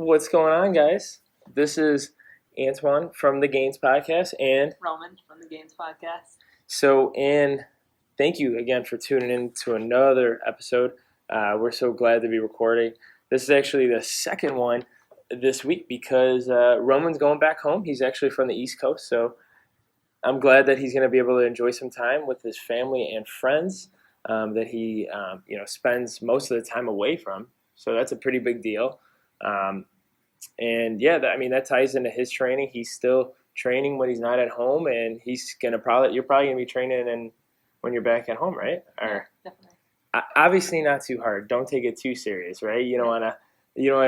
What's going on, guys? This is Antoine from the Gainz podcast, and Roman from the Gainz podcast. and thank you again for tuning in to another episode. We're so glad to be recording. This is actually the second one this week because Roman's going back home. He's actually from the East Coast, so I'm glad that he's going to be able to enjoy some time with his family and friends that he spends most of the time away from. So that's a pretty big deal. And yeah, that ties into his training. He's still training when he's not at home, and you're probably gonna be training when you're back at home, right? Or definitely. Obviously not too hard. Don't take it too serious, right? You don't wanna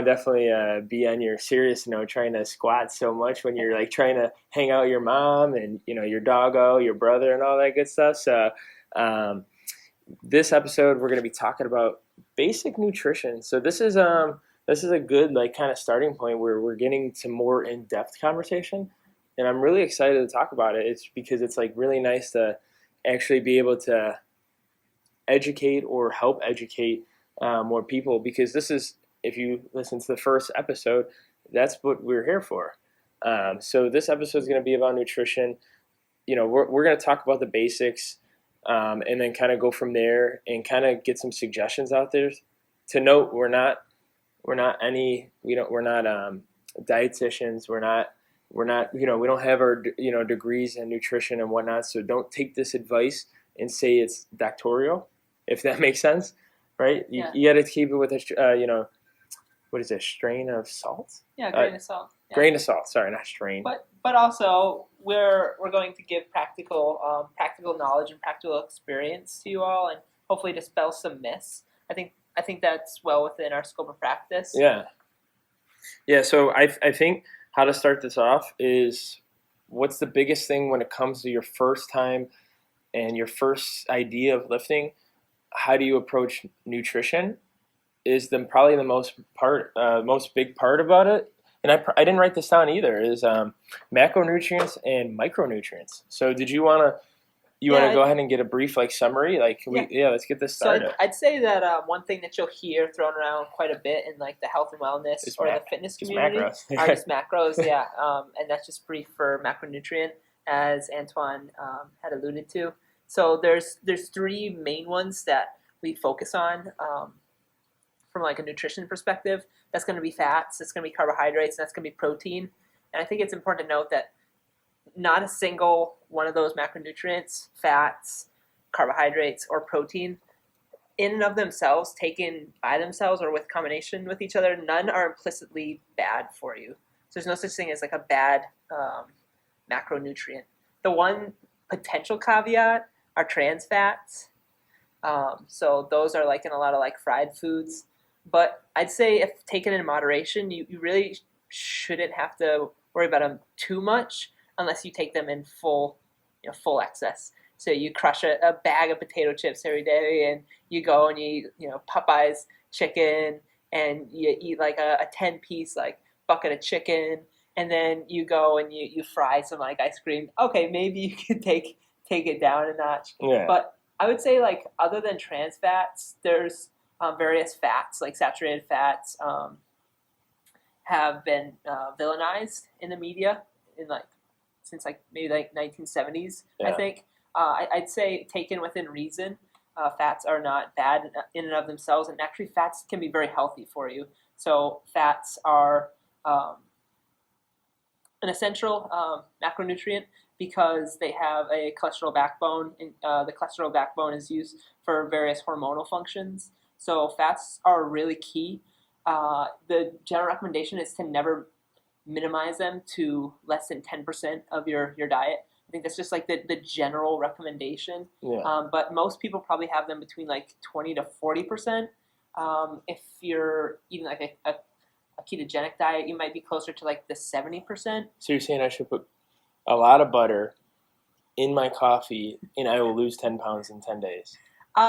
definitely be on your serious note trying to squat so much when you're like trying to hang out with your mom and your doggo, your brother, and all that good stuff. So this episode we're gonna be talking about basic nutrition. So this is a good kind of starting point where we're getting to more in-depth conversation, and I'm really excited to talk about it. It's because it's really nice to actually be able to educate or help educate more people, because this is, if you listen to the first episode, that's what we're here for. So this episode is going to be about nutrition. We're going to talk about the basics, and then kind of go from there and kind of get some suggestions out there. To note, we're not dietitians. We're not we don't have our degrees in nutrition and whatnot. So don't take this advice and say it's doctoral, if that makes sense, right? Yeah. You got to keep it with a what is it, strain of salt? Yeah, grain of salt. Yeah. Grain of salt. Sorry, not strain. But also we're going to give practical knowledge and practical experience to you all, and hopefully dispel some myths. I think that's well within our scope of practice. Yeah. So I think how to start this off is, what's the biggest thing when it comes to your first time and your first idea of lifting? How do you approach nutrition? Is probably the most big part about it. And I didn't write this down either. Is macronutrients and micronutrients. So did you want to? Want to go ahead and get a brief summary? Let's get this started. So I'd say that one thing that you'll hear thrown around quite a bit in the health and wellness the fitness community are just macros, yeah. And that's just brief for macronutrient, as Antoine had alluded to. So there's three main ones that we focus on from a nutrition perspective. That's going to be fats, that's going to be carbohydrates, and that's going to be protein. And I think it's important to note that not a single one of those macronutrients, fats, carbohydrates, or protein, in and of themselves, taken by themselves or with combination with each other, none are implicitly bad for you. So there's no such thing as a bad macronutrient. The one potential caveat are trans fats. So those are in a lot of fried foods. But I'd say if taken in moderation, you really shouldn't have to worry about them too much, unless you take them in full excess. So you crush a bag of potato chips every day, and you go and you Popeye's chicken, and you eat a 10-piece bucket of chicken, and then you go and you fry some ice cream. Okay, maybe you can take it down a notch. Yeah. But I would say other than trans fats, there's various fats, saturated fats, have been villainized in the media in since maybe 1970s. Yeah. I think I'd say, taken within reason, fats are not bad in and of themselves, and actually fats can be very healthy for you. So fats are an essential macronutrient because they have a cholesterol backbone, and the cholesterol backbone is used for various hormonal functions. So fats are really key. The general recommendation is to never minimize them to less than 10% of your diet. I think that's just the general recommendation. Yeah. But most people probably have them between 20 to 40%. If you're eating a ketogenic diet, you might be closer to the 70%. So you're saying I should put a lot of butter in my coffee and I will lose 10 pounds in 10 days?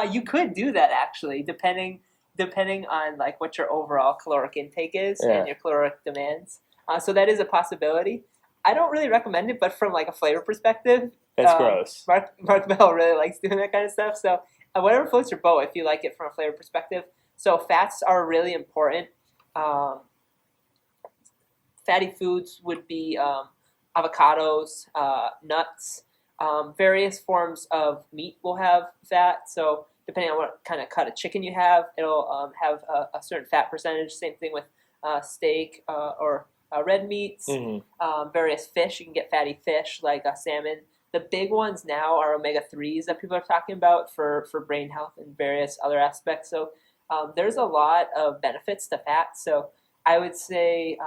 You could do that, actually, depending on what your overall caloric intake is. Yeah. And your caloric demands. So that is a possibility. I don't really recommend it, but from a flavor perspective, that's gross. Mark Bell really likes doing that kind of stuff. So whatever floats your boat, if you like it from a flavor perspective. So fats are really important. fatty foods would be avocados, nuts, various forms of meat will have fat. So depending on what kind of cut of chicken you have, it'll have a certain fat percentage. Same thing with steak or red meats. Various fish, you can get fatty fish like salmon. The big ones now are omega-3s that people are talking about for brain health and various other aspects. So there's a lot of benefits to fat. So I would say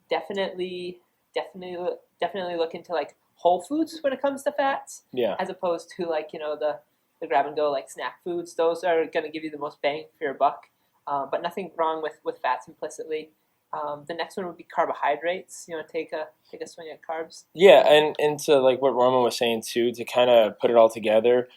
definitely look into like whole foods when it comes to fats, as opposed to like the grab and go like snack foods. Those are going to give you the most bang for your buck, but nothing wrong with fats implicitly. The next one would be carbohydrates. You want to take a swing at carbs? Yeah, and to like what Roman was saying too, to kind of put it all together,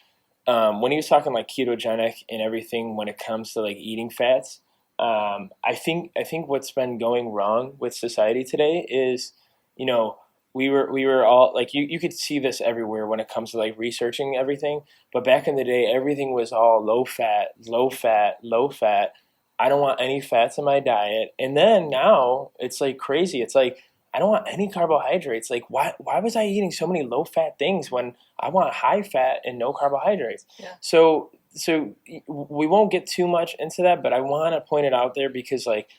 when he was talking like ketogenic and everything when it comes to like eating fats, I think what's been going wrong with society today is, we were all like you could see this everywhere when it comes to like researching everything. But back in the day, everything was all low fat, low fat, low fat. I don't want any fats in my diet. And then now it's like crazy. It's like I don't want any carbohydrates. Like why was I eating so many low fat things when I want high fat and no carbohydrates? Yeah. So we won't get too much into that, but I want to point it out there because like,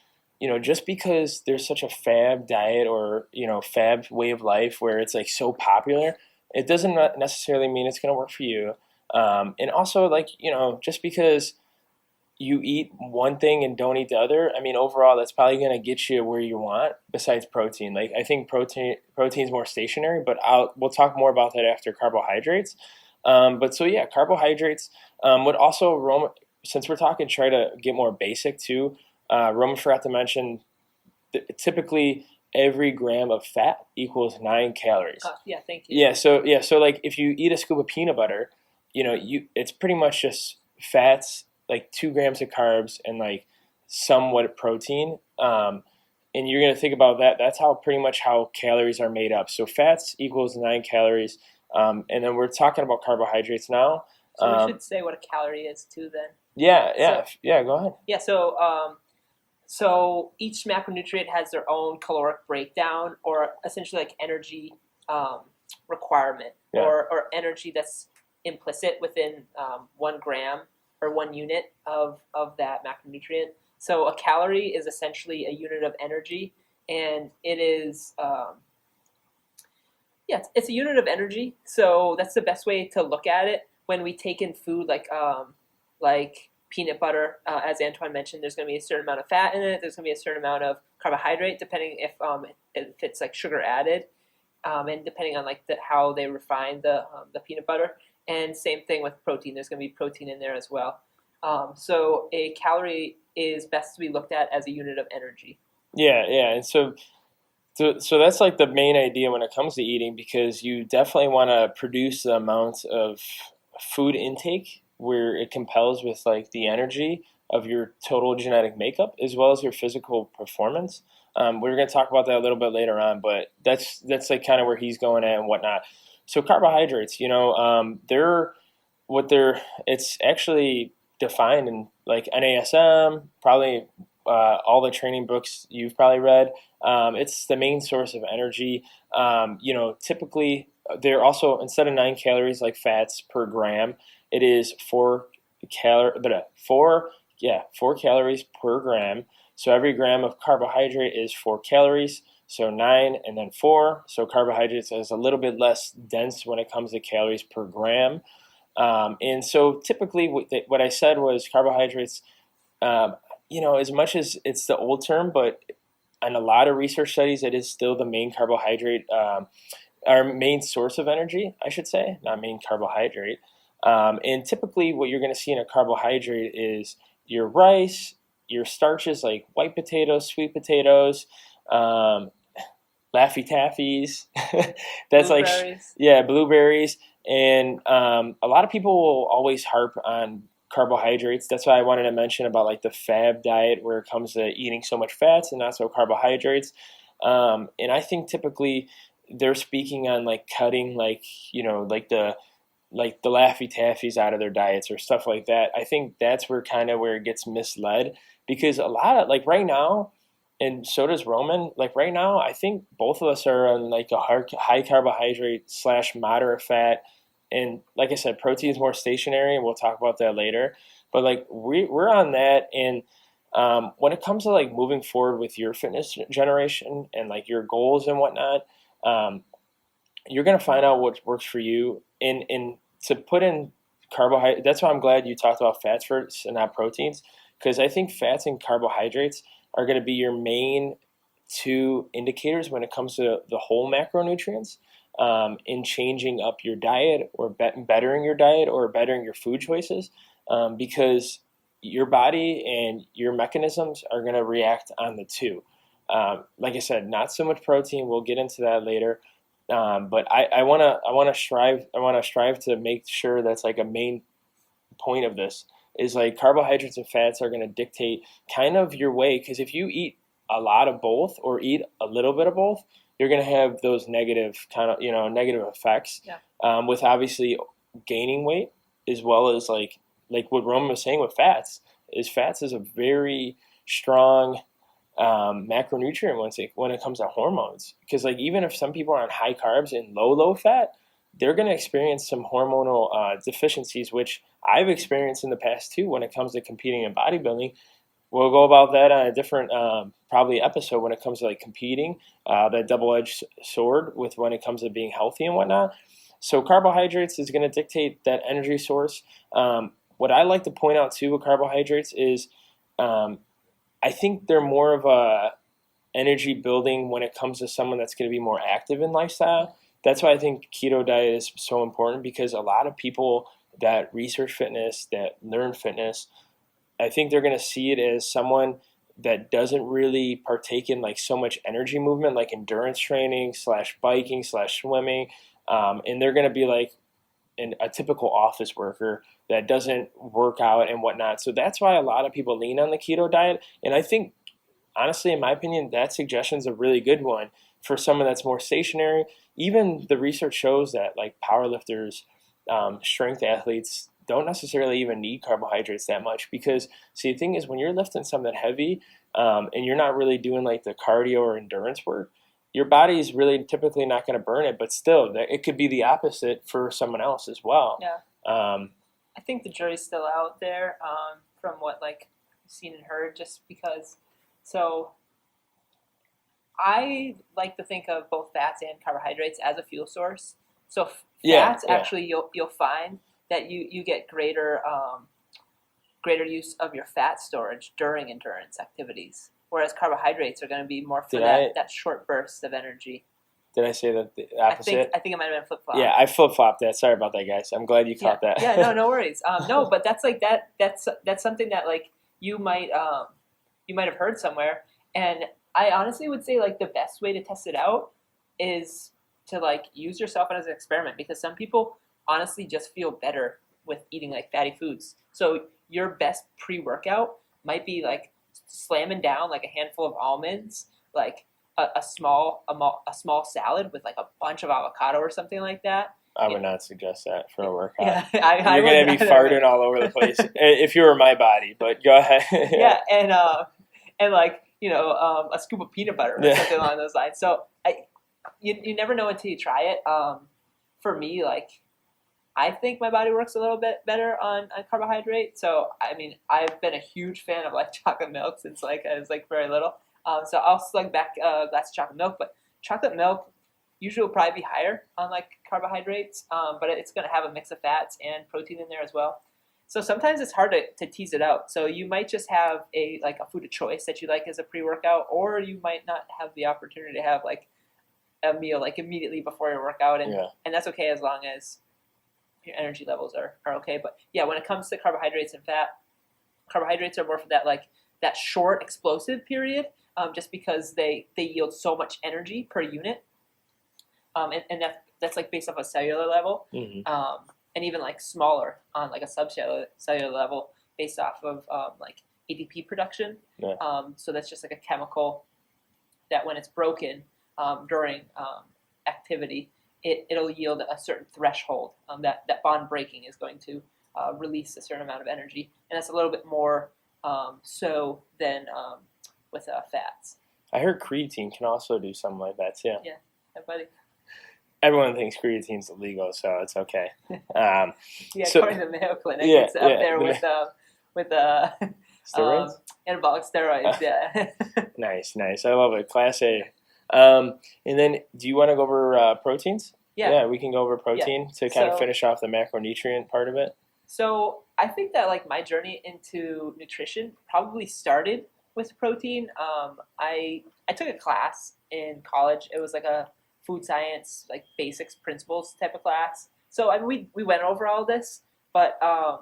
just because there's such a fab diet or, fab way of life where it's like so popular, it doesn't necessarily mean it's going to work for you. And also like, just because you eat one thing and don't eat the other, I mean, overall, that's probably going to get you where you want besides protein. Like, I think protein is more stationary, but we'll talk more about that after carbohydrates. But so, yeah, carbohydrates would also, since we're talking, try to get more basic too. Roman forgot to mention, typically every gram of fat equals 9 calories. Yeah, thank you. Yeah, so like if you eat a scoop of peanut butter, it's pretty much just fats, like 2 grams of carbs and like somewhat protein. And you're going to think about that. That's pretty much how calories are made up. So fats equals 9 calories. And then we're talking about carbohydrates now. So we should say what a calorie is too then. Yeah, go ahead. Yeah, so each macronutrient has their own caloric breakdown, or essentially like energy requirement, or energy that's implicit within 1 gram or 1 unit of that macronutrient. So a calorie is essentially a unit of energy, and it is it's a unit of energy. So that's the best way to look at it. When we take in food like peanut butter, as Antoine mentioned, there's going to be a certain amount of fat in it. There's going to be a certain amount of carbohydrate, depending if it's like sugar added, and depending on like how they refine the peanut butter. And same thing with protein. There's going to be protein in there as well. So a calorie is best to be looked at as a unit of energy. Yeah, and so that's like the main idea when it comes to eating, because you definitely want to produce the amount of food intake where it compels with like the energy of your total genetic makeup as well as your physical performance. We're going to talk about that a little bit later on, but that's like kind of where he's going at and whatnot. So carbohydrates, it's actually defined in like NASM, probably all the training books you've probably read. It's the main source of energy. Typically they're also, instead of 9 calories like fats per gram, it is 4 calories per gram. So every gram of carbohydrate is 4 calories. So 9 and then 4. So carbohydrates is a little bit less dense when it comes to calories per gram. And so typically what I said was carbohydrates, as much as it's the old term, but in a lot of research studies, it is still the main carbohydrate, our main source of energy, I should say, not main carbohydrate. And typically what you're going to see in a carbohydrate is your rice, your starches like white potatoes, sweet potatoes, Laffy Taffies. That's blueberries. Blueberries. And a lot of people will always harp on carbohydrates. That's why I wanted to mention about like the fab diet where it comes to eating so much fats and not so carbohydrates. And I think typically they're speaking on like cutting like the Laffy Taffies out of their diets or stuff like that. I think that's where it gets misled, because a lot of like right now, and so does Roman. Like right now, I think both of us are on like a high carbohydrate / moderate fat, and like I said, protein is more stationary, and we'll talk about that later. But like we're on that, and when it comes to like moving forward with your fitness generation and like your goals and whatnot, um, you're gonna find out what works for you. And to put in carbohydrate, that's why I'm glad you talked about fats first and not proteins, because I think fats and carbohydrates are going to be your main two indicators when it comes to the whole macronutrients, in changing up your diet or bettering your diet or bettering your food choices, because your body and your mechanisms are going to react on the two. Like I said, not so much protein. We'll get into that later. But I want to strive to make sure that's like a main point of this is like carbohydrates and fats are going to dictate kind of your way, because if you eat a lot of both or eat a little bit of both, you're going to have those negative kind of negative effects. Yeah. With obviously gaining weight, as well as like what Roman was saying with fats is a very strong macronutrient when it comes to hormones, because like even if some people are on high carbs and low fat, they're going to experience some hormonal deficiencies, which I've experienced in the past too when it comes to competing in bodybuilding. We'll go about that on a different probably episode when it comes to like competing, that double-edged sword with when it comes to being healthy and whatnot. So carbohydrates is going to dictate that energy source. What I like to point out too with carbohydrates is I think they're more of a energy building when it comes to someone that's going to be more active in lifestyle. That's why I think keto diet is so important, because a lot of people that research fitness, that learn fitness, I think they're going to see it as someone that doesn't really partake in like so much energy movement, like endurance training / biking / swimming. And they're going to be like a typical office worker that doesn't work out and whatnot. So that's why a lot of people lean on the keto diet. And I think, honestly, in my opinion, that suggestion is a really good one for someone that's more stationary. Even the research shows that like powerlifters, strength athletes don't necessarily even need carbohydrates that much, because see, the thing is when you're lifting something heavy, and you're not really doing like the cardio or endurance work, your body is really typically not going to burn it, but still it could be the opposite for someone else as well. Yeah. I think the jury's still out there, from what like I've seen and heard, just because. So I like to think of both fats and carbohydrates as a fuel source. So fats, actually, you'll find that you get greater use of your fat storage during endurance activities, whereas carbohydrates are going to be more for that short burst of energy. Did I say that the opposite? I think it might have been flip-flop. Yeah, I flip-flopped that. Sorry about that, guys. I'm glad you caught that. Yeah, no worries. No, but that's like that's something that like you might have heard somewhere, and I honestly would say like the best way to test it out is to like use yourself as an experiment, because some people honestly just feel better with eating like fatty foods. So your best pre-workout might be like slamming down like a handful of almonds, like a small salad with like a bunch of avocado or something like that. I would not suggest that for a workout. Yeah, you're going to be farting all over the place if you were my body, but go ahead. Yeah, and like, a scoop of peanut butter or something along those lines. So you never know until you try it. For me, like, I think my body works a little bit better on carbohydrate. So, I mean, I've been a huge fan of like chocolate milk since like I was like very little. So I'll slug back a glass of chocolate milk, but chocolate milk usually will probably be higher on like carbohydrates, but it's going to have a mix of fats and protein in there as well. So sometimes it's hard to tease it out. So you might just have a food of choice that you like as a pre-workout, or you might not have the opportunity to have like a meal like immediately before your workout, and that's okay as long as your energy levels are okay. But yeah, when it comes to carbohydrates and fat, carbohydrates are more for that short explosive period, just because they yield so much energy per unit, and that's like based off a cellular level. Mm-hmm. And even like smaller on like a subcellular level based off of like ADP production. Yeah. So that's just like a chemical that when it's broken during activity, it'll yield a certain threshold. That bond breaking is going to release a certain amount of energy, and that's a little bit more so than with fats. I heard creatine can also do something like that too. Yeah, buddy. Everyone thinks creatine's illegal, so it's okay. Yeah, according to the Mayo Clinic, it's up there with steroids? Anabolic steroids. Yeah. Nice. I love it. Class A. And then, do you want to go over proteins? Yeah, we can go over protein to kind of finish off the macronutrient part of it. So I think that like my journey into nutrition probably started with protein. I took a class in college. It was like a food science, like basics principles type of class. So I mean, we went over all this, but a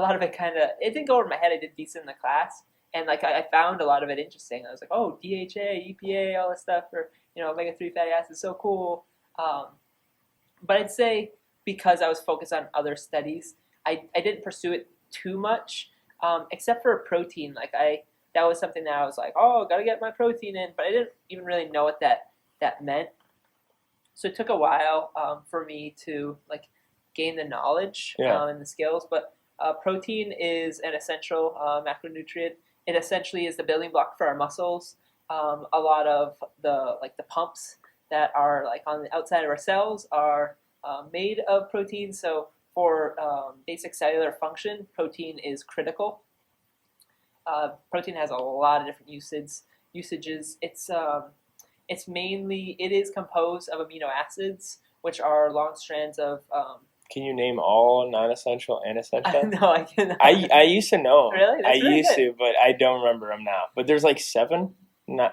lot of it it didn't go over my head. I did decent in the class, and like I found a lot of it interesting. I was like, oh, DHA, EPA, all this stuff for omega-3 fatty acids, so cool. But I'd say because I was focused on other studies, I didn't pursue it too much, except for protein. Like that was something that I was like, oh, gotta get my protein in, but I didn't even really know what that meant. So it took a while for me to like gain the knowledge and the skills. But protein is an essential macronutrient. It essentially is the building block for our muscles. A lot of the pumps that are like on the outside of our cells are made of protein. So for basic cellular function, protein is critical. Protein has a lot of different usages. It is composed of amino acids, which are long strands of. Can you name all non-essential and essential? No, I cannot. I used to know them. Really? That's really used good. to, but I don't remember them now. But there's like 7.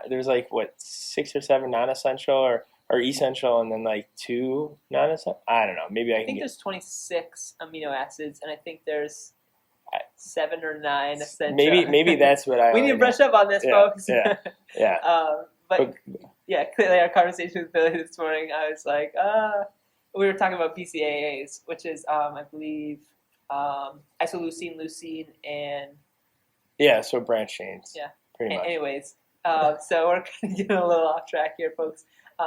There's like 6 or 7 non-essential or essential, and then like 2 non-essential. I don't know. Maybe I think there's 26 amino acids, and I think there's 7 or 9 essential. Maybe that's what I. We need to brush up on this, folks. Yeah. But yeah, clearly our conversation with Billy this morning, I was like, we were talking about BCAAs, which is, I believe, isoleucine, leucine, and... Yeah, so branch chains. Yeah. Pretty much. Anyways, so we're kind of getting a little off track here, folks.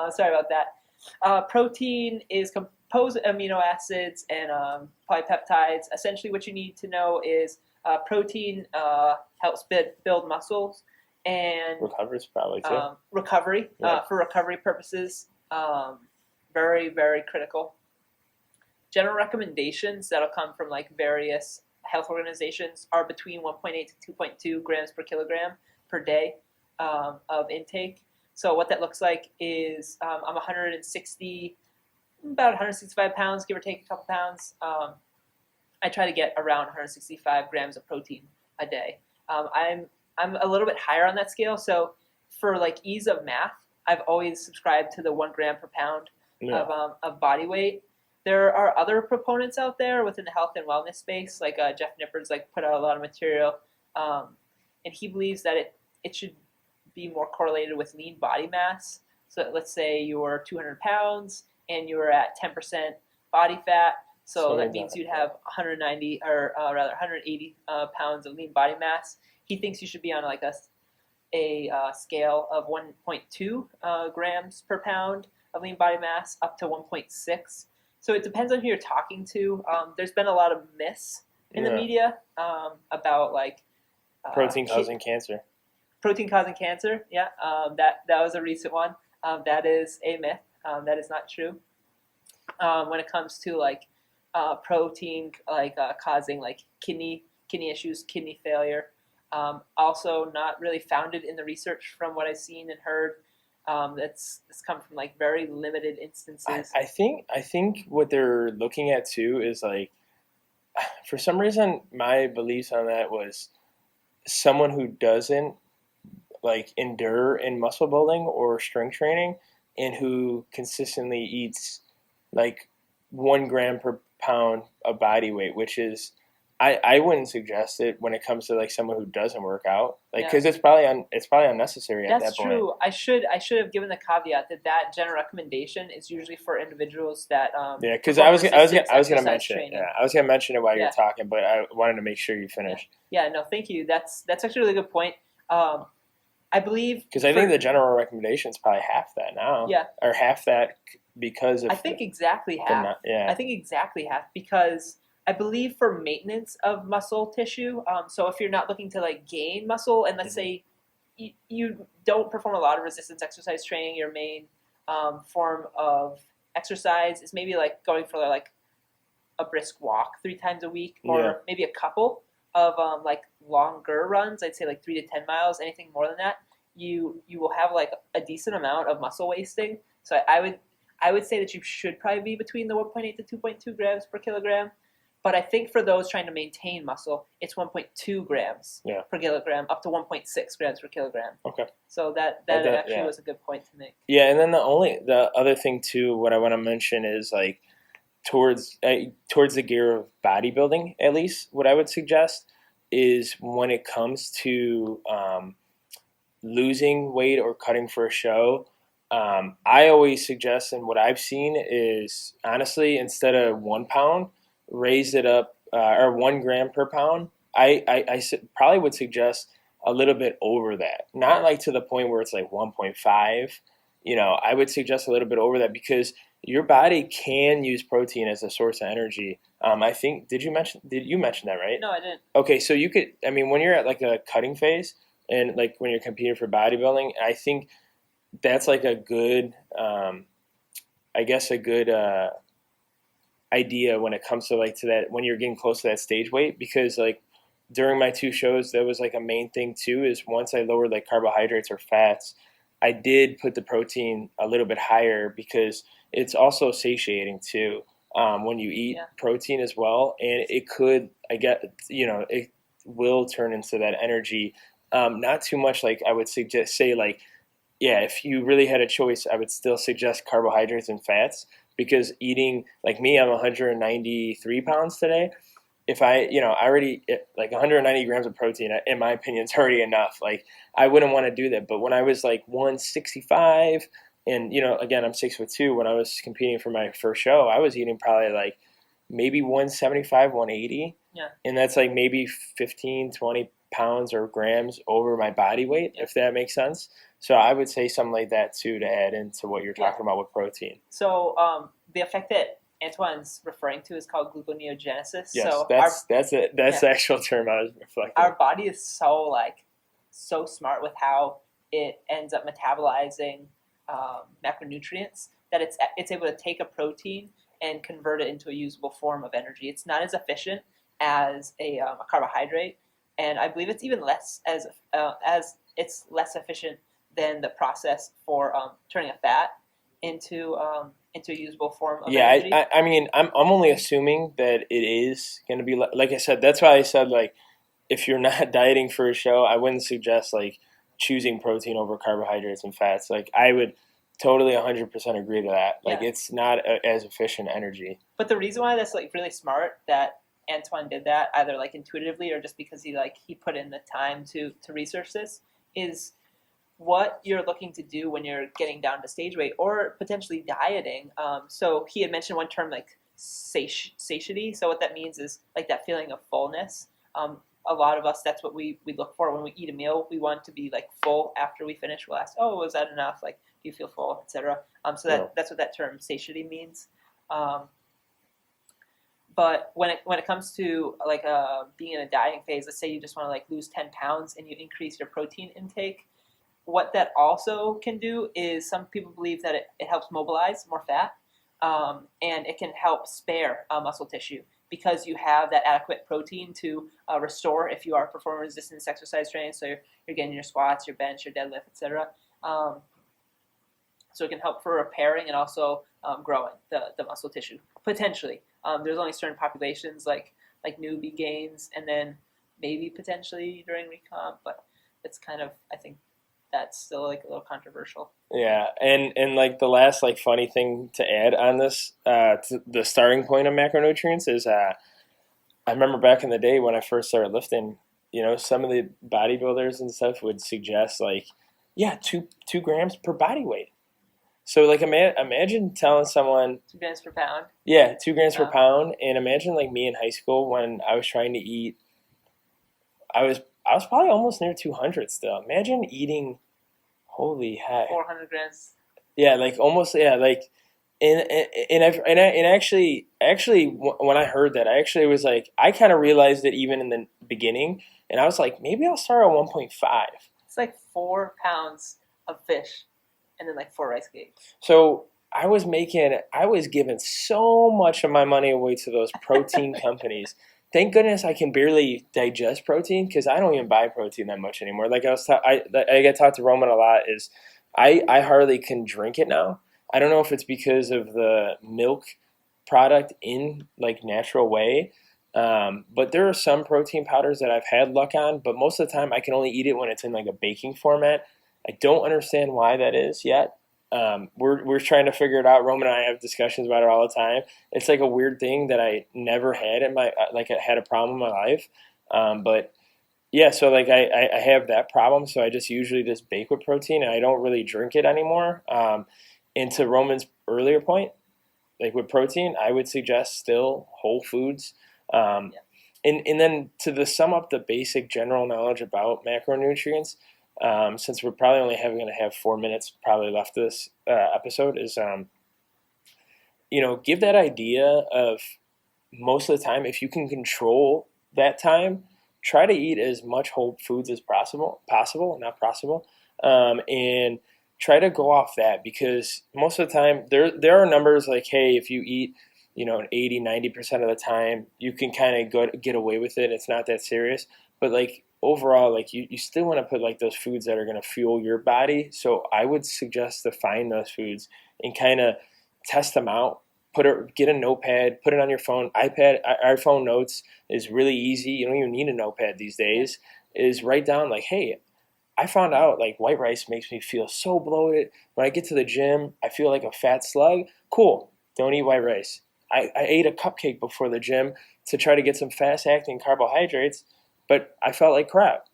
Sorry about that. Protein is composed of amino acids and polypeptides. Essentially what you need to know is protein helps build muscles. And recovers probably too. Recovery for recovery purposes, very, very critical. General recommendations that'll come from like various health organizations are between 1.8 to 2.2 grams per kilogram per day of intake. So what that looks like is I'm about 165 pounds, give or take a couple pounds. I try to get around 165 grams of protein a day. I'm a little bit higher on that scale, so for like ease of math, I've always subscribed to the 1 gram per pound of body weight. There are other proponents out there within the health and wellness space, like Jeff Nippard's put out a lot of material, and he believes that it should be more correlated with lean body mass. So let's say you're 200 pounds and you're at 10% body fat, so that means you'd have 190 or rather 180 pounds of lean body mass. He thinks you should be on like a scale of 1.2 grams per pound of lean body mass up to 1.6. So it depends on who you're talking to. There's been a lot of myths in the media about like protein causing cancer. Protein causing cancer, yeah. That was a recent one. That is a myth. That is not true. When it comes to like protein causing like kidney issues, kidney failure. Also not really founded in the research from what I've seen and heard. That's come from like very limited instances. I think what they're looking at too is like, for some reason, my beliefs on that was someone who doesn't like endure in muscle building or strength training and who consistently eats like 1 gram per pound of body weight, which is, I wouldn't suggest it when it comes to like someone who doesn't work out, like because it's probably unnecessary at that point. That's true. I should have given the caveat that general recommendation is usually for individuals that because I was gonna mention it. Yeah, I was gonna mention it while you're talking, but I wanted to make sure you finished. Yeah, no, thank you. That's actually a really good point. I believe because I think the general recommendation is probably half that now. Yeah, or half that because of I think exactly half. I think exactly half because I believe for maintenance of muscle tissue, so if you're not looking to like gain muscle, and let's say you don't perform a lot of resistance exercise training. Your main form of exercise is maybe like going for like a brisk walk 3 times a week, or maybe a couple of like longer runs. I'd say like 3 to 10 miles. Anything more than that, you will have like a decent amount of muscle wasting. So I would say that you should probably be between the 1.8 to 2.2 grams per kilogram. But I think for those trying to maintain muscle, it's 1.2 grams per kilogram up to 1.6 grams per kilogram. Okay. So that actually was a good point to make. Yeah, and then the other thing too, what I want to mention is like towards the gear of bodybuilding, at least what I would suggest is when it comes to losing weight or cutting for a show, I always suggest, and what I've seen is honestly, instead of 1 pound, raise it up or 1 gram per pound. I probably would suggest a little bit over that, not like to the point where it's like 1.5. I would suggest a little bit over that because your body can use protein as a source of energy. I think did you mention that, right? No, I didn't. Okay, so you could, I mean, when you're at like a cutting phase and like when you're competing for bodybuilding, I think that's like a good, I guess a good idea when it comes to like to that when you're getting close to that stage weight, because like during my 2 shows, that was like a main thing too, is once I lowered like carbohydrates or fats, I did put the protein a little bit higher because it's also satiating too when you eat protein as well. And it could, it will turn into that energy. Not too much like I would say like, if you really had a choice, I would still suggest carbohydrates and fats because eating, like me, I'm 193 pounds today. If I already like 190 grams of protein, in my opinion, is already enough. Like I wouldn't want to do that. But when I was like 165 and, again, I'm 6'2", when I was competing for my first show, I was eating probably like maybe 175, 180. Yeah. And that's like maybe 15, 20 pounds or grams over my body weight, if that makes sense. So I would say something like that too to add into what you're talking about with protein. So the effect that Antoine's referring to is called gluconeogenesis. Yes, so that's the actual term I was reflecting. Our body is so smart with how it ends up metabolizing macronutrients that it's able to take a protein and convert it into a usable form of energy. It's not as efficient as a carbohydrate, and I believe it's even less as it's less efficient than the process for turning a fat into a usable form of energy. I mean, I'm only assuming that it is going to be like I said. That's why I said like if you're not dieting for a show, I wouldn't suggest like choosing protein over carbohydrates and fats. Like I would totally 100% agree to that. Like it's not as efficient energy. But the reason why that's like really smart that Antoine did that, either like intuitively or just because he put in the time to research this, is what you're looking to do when you're getting down to stage weight or potentially dieting. So he had mentioned one term like satiety. So what that means is like that feeling of fullness. A lot of us, that's what we look for when we eat a meal. We want to be like full after we finish. We'll ask, oh, was that enough? Like, do you feel full, etc. So that's what that term satiety means. But when it comes to like being in a dieting phase, let's say you just want to like lose 10 pounds and you increase your protein intake. What that also can do is some people believe that it helps mobilize more fat, and it can help spare muscle tissue because you have that adequate protein to restore if you are performing resistance exercise training. So you're getting your squats, your bench, your deadlift, etc. So it can help for repairing and also growing the muscle tissue potentially. There's only certain populations like newbie gains, and then maybe potentially during recomp, but it's kind of, I think that's still like a little controversial. Yeah, and like the last like funny thing to add on this, to the starting point of macronutrients is I remember back in the day when I first started lifting, some of the bodybuilders and stuff would suggest like, 2 grams per body weight. So like imagine telling someone 2 grams per pound. Yeah, 2 grams per pound, and imagine like me in high school when I was trying to eat. I was probably almost near 200 still. Imagine eating, holy heck, 400 grams. Yeah, like almost. Yeah, like, and actually, when I heard that, I actually was like, I kind of realized it even in the beginning, and I was like, maybe I'll start at 1.5. It's like 4 pounds of fish and then like 4 rice cakes. So I was giving so much of my money away to those protein companies. Thank goodness I can barely digest protein because I don't even buy protein that much anymore. Like I get talked to Roman a lot is I hardly can drink it now. I don't know if it's because of the milk product in like natural whey. But there are some protein powders that I've had luck on, but most of the time I can only eat it when it's in like a baking format. I don't understand why that is yet. We're trying to figure it out. Roman and I have discussions about it all the time. It's like a weird thing that I never had in my like I had a problem in my life. But yeah, so like I have that problem. So I just usually just bake with protein and I don't really drink it anymore. And to Roman's earlier point, like with protein, I would suggest still whole foods. And then to sum up the basic general knowledge about macronutrients, since we're probably only going to have 4 minutes probably left this episode, is give that idea of most of the time, if you can control that time, try to eat as much whole foods as possible, and try to go off that, because most of the time there are numbers like, hey, if you eat an 80-90% of the time, you can kind of get away with it. It's not that serious. But like overall, like you still want to put like those foods that are going to fuel your body. So I would suggest to find those foods and kind of test them out. Get a notepad, put it on your phone. iPhone notes is really easy. You don't even need a notepad these days. Is write down like, hey, I found out like white rice makes me feel so bloated. When I get to the gym, I feel like a fat slug. Cool. Don't eat white rice. I ate a cupcake before the gym to try to get some fast-acting carbohydrates, but I felt like crap.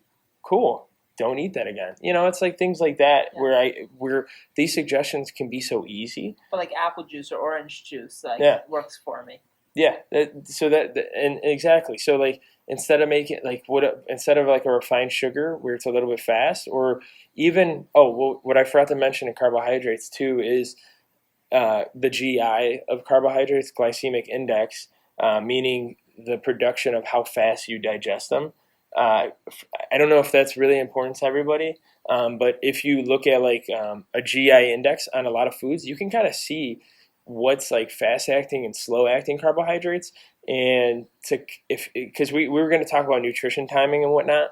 Cool. Don't eat that again. It's like things like that where these suggestions can be so easy. But like apple juice or orange juice works for me. Yeah. And exactly. So like instead of like a refined sugar where it's a little bit fast, or even what I forgot to mention in carbohydrates too is the GI of carbohydrates, glycemic index, meaning the production of how fast you digest them. I don't know if that's really important to everybody, but if you look at like a GI index on a lot of foods, you can kind of see what's like fast-acting and slow-acting carbohydrates. And because we were going to talk about nutrition timing and whatnot,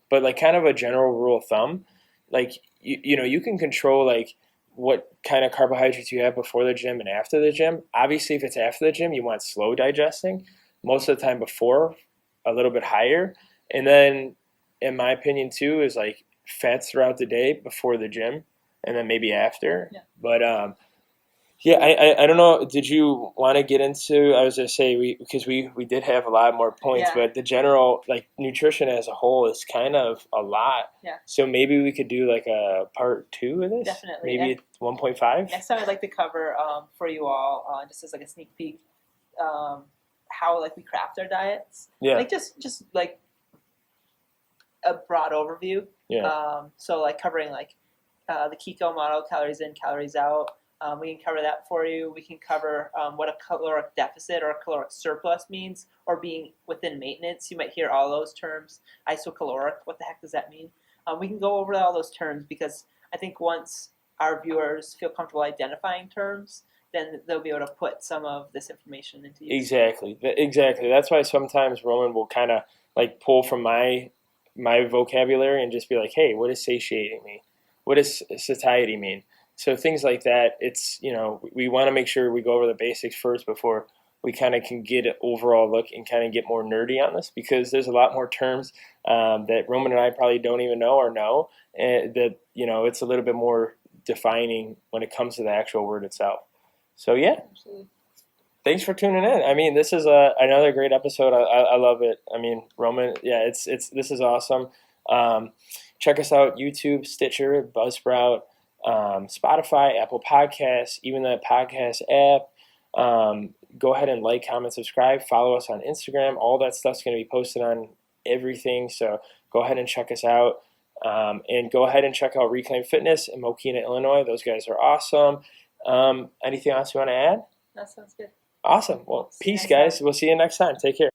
but like kind of a general rule of thumb, like you can control like what kind of carbohydrates you have before the gym and after the gym. Obviously, if it's after the gym, you want slow digesting. Most of the time before, a little bit higher. And then, in my opinion, too, is like fats throughout the day before the gym and then maybe after. Yeah. But, I don't know. Did you want to get into, I was going to say, because we did have a lot more points, but the general, like nutrition as a whole is kind of a lot. Yeah. So maybe we could do like a part 2 of this? Definitely. Maybe 1.5? Next time I'd like to cover for you all, just as like a sneak peek, how like we craft our diets. Yeah. Like just like a broad overview. Yeah. So like covering like the Keto model, calories in, calories out. We can cover that for you. We can cover what a caloric deficit or a caloric surplus means, or being within maintenance. You might hear all those terms. Isocaloric, what the heck does that mean? We can go over all those terms, because I think once our viewers feel comfortable identifying terms, then they'll be able to put some of this information into use. Exactly. That's why sometimes Roman will kind of like pull from my vocabulary and just be like, hey, what does satiating mean? What does satiety mean? So things like that, it's, we want to make sure we go over the basics first before we kind of can get an overall look and kind of get more nerdy on this, because there's a lot more terms that Roman and I probably don't even know and that, it's a little bit more defining when it comes to the actual word itself. So, yeah. Absolutely. Thanks for tuning in. I mean, this is another great episode. I love it. I mean, Roman, yeah, this is awesome. Check us out, YouTube, Stitcher, Buzzsprout, Spotify, Apple Podcasts, even the podcast app. Go ahead and like, comment, subscribe. Follow us on Instagram. All that stuff's going to be posted on everything. So go ahead and check us out. And go ahead and check out Reclaim Fitness in Mokina, Illinois. Those guys are awesome. Anything else you want to add? That sounds good. Awesome. Well, peace, guys. We'll see you next time. Take care.